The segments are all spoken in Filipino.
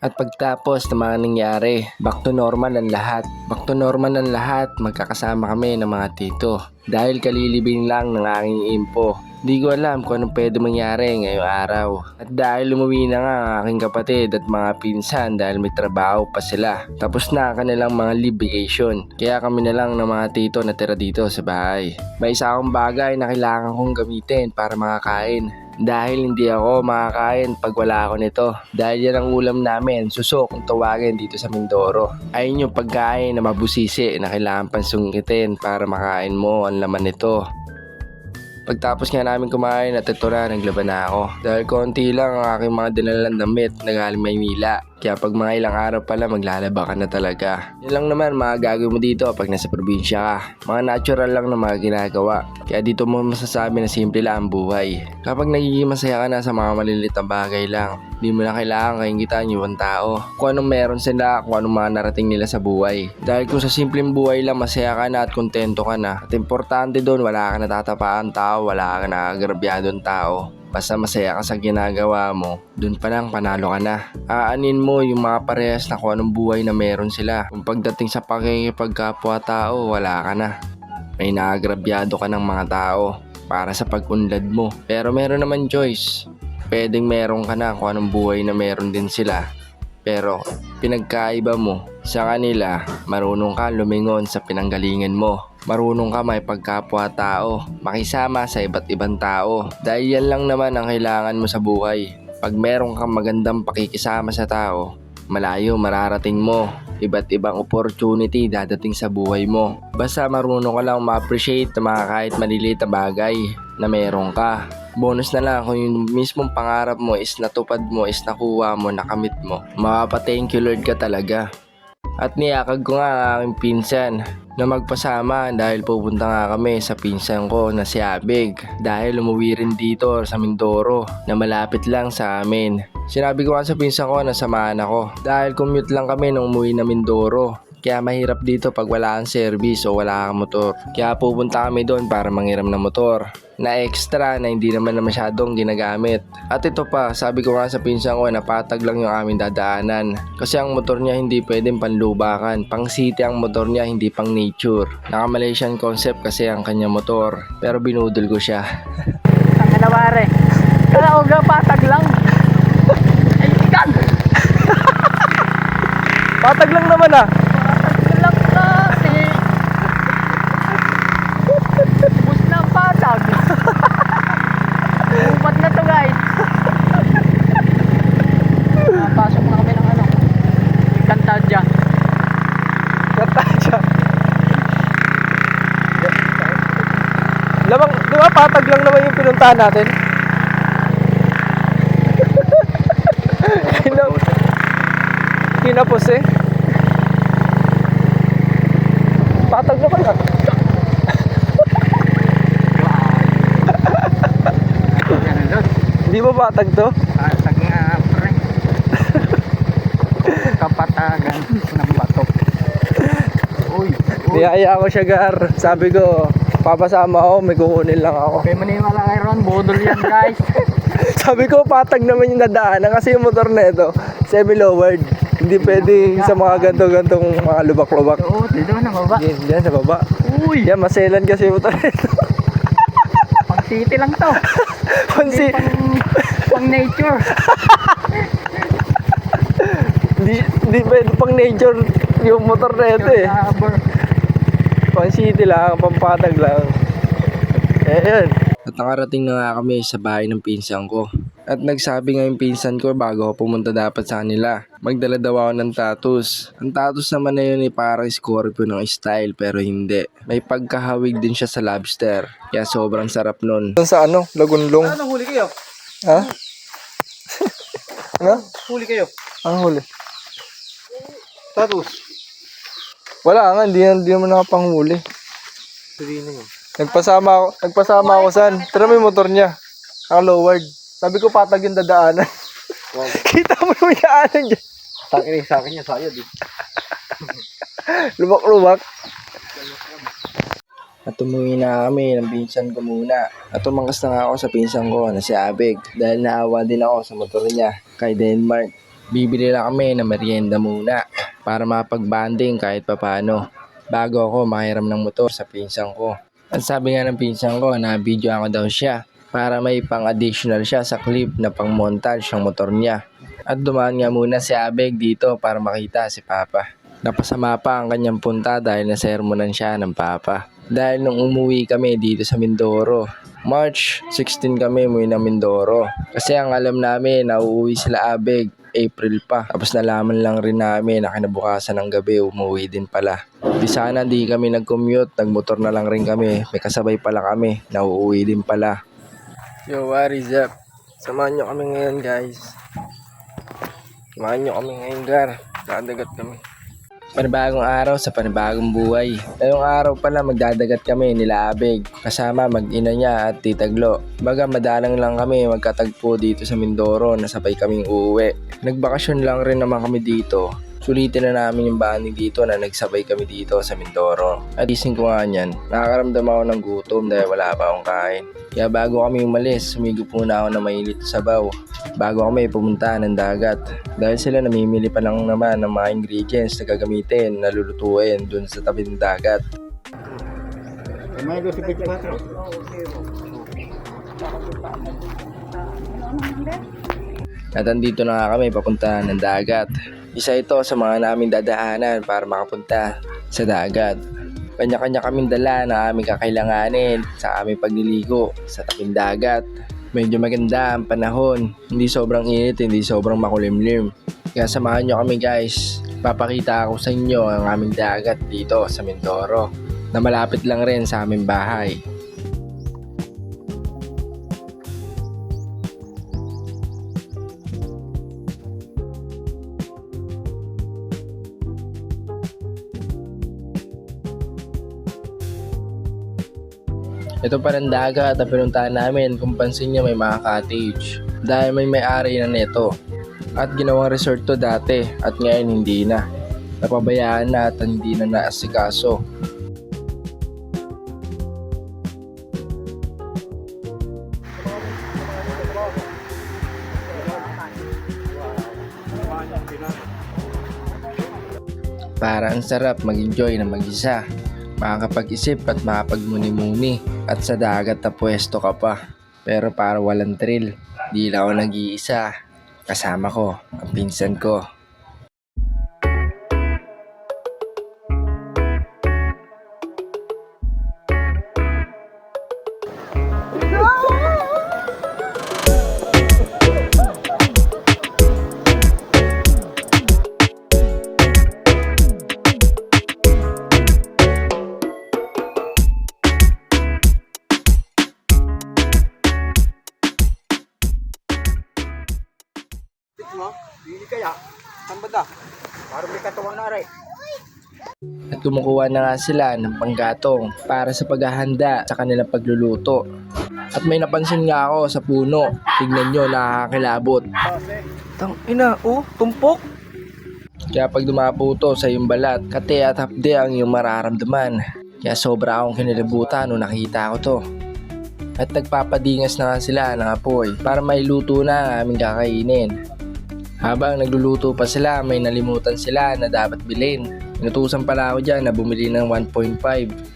At pagtapos ng mga nangyari, back to normal ang lahat. Back to normal ang lahat, magkakasama kami ng mga tito. Dahil kalilibing lang ng aking info. Di ko alam kung anong pwede mangyari ngayong araw. At dahil umuwi na nga ang aking kapatid at mga pinsan dahil may trabaho pa sila. Tapos na kanilang mga leave vacation. Kaya kami na lang ng mga tito natira dito sa bahay. May isa akong bagay na kailangan kong gamitin para makakain. Dahil hindi ako makakain pag wala ako nito. Dahil yan ang ulam namin, susok kung tawagin dito sa Mindoro. Ayun yung pagkain na mabusisi na kailangan pansungkitin para makain mo ang laman nito. Pagtapos nga namin kumain at ito na, naglaban na ako. Dahil konti lang ang aking mga dinalang damit na galing Maynila. Kaya pag mga ilang araw pala maglalaba ka na talaga. Yan lang naman mga gagawin mo dito pag nasa probinsya ka. Mga natural lang na mga ginagawa. Kaya dito mo masasabi na simple lang ang buhay. Kapag nagiging masaya ka na sa mga maliliit na bagay lang, di mo na kailangan kaingitan yung ibang tao. Kung anong meron sila, kung anong mga narating nila sa buhay. Dahil kung sa simpleng buhay lang masaya ka na at kontento ka na. At importante doon, wala ka natatapaan tao, wala ka nakagrabyadong tao. Basta masaya ka sa ginagawa mo, dun pa lang panalo ka na. Aanin mo yung mga parehas na kung anong buhay na meron sila. Kung pagdating sa pakikipagkapwa-tao, wala ka na. May nakagrabyado ka ng mga tao para sa pag-unlad mo. Pero meron naman choice. Pwedeng meron ka na kung anong buhay na meron din sila. Pero pinagkaiba mo, sa kanila, marunong ka lumingon sa pinanggalingan mo. Marunong ka may pagkapwa-tao, makisama sa iba't ibang tao. Dahil yan lang naman ang kailangan mo sa buhay. Pag meron kang magandang pakikisama sa tao, malayo mararating mo. Iba't ibang opportunity dadating sa buhay mo. Basta marunong ka lang ma-appreciate ng mga kahit maliliit na bagay na meron ka. Bonus na lang kung yung mismong pangarap mo is natupad mo, is nakuha mo, nakamit mo. Mapapa-thank you Lord ka talaga. At niyakag ko nga ang aking pinsan na magpasama dahil pupunta nga kami sa pinsan ko na si Abig dahil umuwi rin dito sa Mindoro na malapit lang sa amin. Sinabi ko nga sa pinsan ko na samahan ako dahil commute lang kami nung umuwi na Mindoro. Kaya mahirap dito pag wala kang service o wala kang motor. Kaya pupunta kami doon para manghiram ng motor na extra na hindi naman na masyadong ginagamit. At ito pa, sabi ko nga sa pinsan ko na patag lang yung aming dadaanan. Kasi ang motor niya hindi pwedeng panlubakan. Pang city ang motor niya, hindi pang nature. Naka Malaysian concept kasi ang kanya motor. Pero binudol ko siya. Ang kanawari. Kalaoga patag lang. Ay, ikan! Patag lang naman ah. Patag lang kasi. Bus na ang patag. Upat na to guys. Pasok na kami ng ano. Kantadya. Katadya. Lamang, di ba patag lang naman yung pinuntahan natin? Kinapos eh. Patag naman ah. Hindi ba patag to? Patag nga pre. Kapatagan ng batok. Uy. Niyaya ko siya gar. Sabi ko, papasama ako, may kukunin lang ako. Okay, maniwala kayo ron. Bodol yan guys. Sabi ko, patag naman yung nadaanan kasi yung motor na ito, semi-lowered. Hindi pwede sa mga ganto-gantong mga lubak-lubak. Oo, dito na baba. Yan sa baba. Uy. Yan, maselan kasi yung motor na ito. Pang city lang to. Pansi, Pang nature. hindi pwede pang nature yung motor na ito eh. Pang city lang, pang patag lang. Ayan. At nakarating na nga kami sa bahay ng pinsan ko. At nagsabi nga yung pinsan ko bago ako pumunta dapat sa kanila, magdala daw ako ng tattoos. Ang tattoos naman na yun ay parang Scorpio ng style pero hindi. May pagkahawig din siya sa lobster. Kaya sobrang sarap nun. Sa ano? Lagunlong. Ano, huli kayo? Ha? Ano? Huli kayo? Ang huli? Tatus. Wala nga, hindi naman nakapanghuli. Sabihin mo. Nagpasama ako san. Tara mo yung motor niya. Naka-lowered. Sabi ko patag yung dadaanan. Wow. Kita mo yung daanan dyan. Sa akin yan, sayad eh. Lubak-lubak. At umuwi na kami ng pinsan ko muna. At tumangkas na nga ako sa pinsan ko na si Abig. Dahil naawa din ako sa motor niya kay Denmark. Bibili lang kami ng merienda muna para mapagbanding kahit papano bago ako makiram ng motor sa pinsan ko. At sabi nga ng pinsan ko na video ako daw siya para may pang additional siya sa clip na pang montage ng motor niya. At dumaan nga muna si Abeg dito para makita si Papa. Napasama pa ang kanyang punta dahil nasermonan siya ng Papa. Dahil nung umuwi kami dito sa Mindoro, March 16 kami umuwi ng Mindoro. Kasi ang alam namin na uuwi sila Abeg April pa. Tapos nalaman lang rin namin na kinabukasan ng gabi umuwi din pala. Di sana di kami nag-commute, nagmotor na lang rin kami. May kasabay pala kami na uuwi din pala. Yo, what is up? Samahan nyo kami ngayon guys. Samahan nyo kami ngayon gar. Dadagat kami. Panibagong araw sa panibagong buhay. Ngayong araw pala magdadagat kami nila Abeg kasama mag-ina niya at Tita Glo. Baga madalang lang kami magkatagpo dito sa Mindoro na sabay kaming uuwi. Nagbakasyon lang rin naman kami dito. Sulitin na namin yung bonding dito na nagsabay kami dito sa Mindoro. At ising ko nga niyan, nakakaramdam ako ng gutom dahil wala pa akong kain. Kaya bago kami umalis, sumigop muna ako ng mainit na sabaw bago kami pumunta ng dagat. Dahil sila namimili pa lang naman ng mga ingredients na gagamitin na lulutuin dun sa tabi ng dagat. At andito na nga kami papunta ng dagat. Isa ito sa mga naming dadaanan para makapunta sa dagat. Kanya-kanya kaming dala na aming kakailanganin sa aming pagliligo sa tabing dagat. Medyo maganda ang panahon, hindi sobrang init, hindi sobrang makulimlim. Kaya samahan nyo kami guys. Papakita ako sa inyo ang aming dagat dito sa Mindoro na malapit lang rin sa aming bahay. Ito pa ng dagat at pinuntahan namin kung pansin niyo may mga cottage dahil may may-ari na nito at ginawang resort to dati at ngayon hindi na. Napabayaan na at hindi na naasikaso. Para ang sarap mag-enjoy na mag-isa, makakapag-isip at makapagmuni-muni at sa dagat na pwesto ka pa. Pero para walang thrill, di lang ako nag-iisa. Kasama ko ang pinsan ko. Hindi kaya, saan ba da? Parang may katawan na rin. At kumukuha na nga sila ng panggatong para sa paghahanda sa kanilang pagluluto. At may napansin nga ako sa puno. Tignan nyo, nakakakilabot. Tang ina, tumpok. Kaya pag dumapo to sa iyong balat, kate at hapde ang iyong mararamdaman. Kaya sobra akong kinilibutan nung nakita ko to. At nagpapadingas na nga sila ng apoy para mailuto na ang aming kakainin. Habang nagluluto pa sila, may nalimutan sila na dapat bilhin. Inutusan pala ako dyan na bumili ng 1.5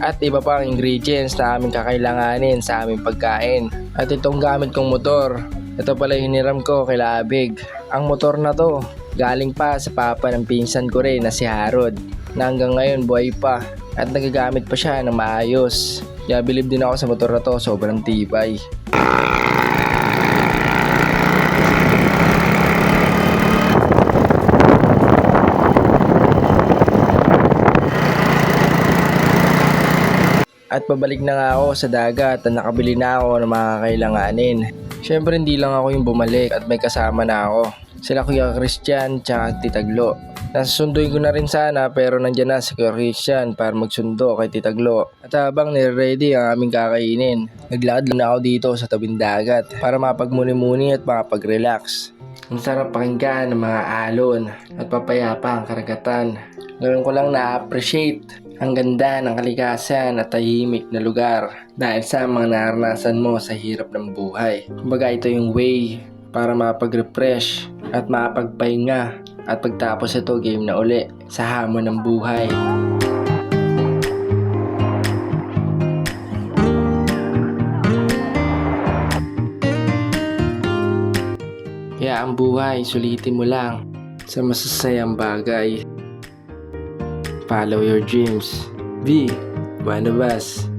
at iba pang ingredients na aming kakailanganin sa aming pagkain. At itong gamit kong motor, ito pala hiniram ko kay Abeg. Ang motor na to, galing pa sa papa ng pinsan ko rin na si Harod, na hanggang ngayon buhay pa at nagagamit pa siya ng maayos. Kaya bilib din ako sa motor na to, sobrang tibay. At pabalik na nga ako sa dagat at nakabili na ako ng mga kailanganin. Siyempre hindi lang ako yung bumalik at may kasama na ako. Sila Kuya Christian tsaka Tita Glo. Nasasunduin ko na rin sana pero nandyan na si Kuya Christian para magsundo kay Tita Glo. At habang nire-ready ang aming kakainin, naglakad lang ako dito sa tabing dagat para mapagmuni-muni at makapag-relax. Ang sarap pakinggan ng mga alon at papayapa ang karagatan. Ngayon ko lang na-appreciate ang ganda ng kalikasan at tahimik na lugar dahil sa mga naranasan mo sa hirap ng buhay. Kumbaga ito yung way para mapag-refresh at mapagpahinga. At pagtapos ito, game na uli sa hamon ng buhay. Kaya ang buhay, sulitin mo lang sa masasayang bagay. Follow your dreams. V. Buena Bas.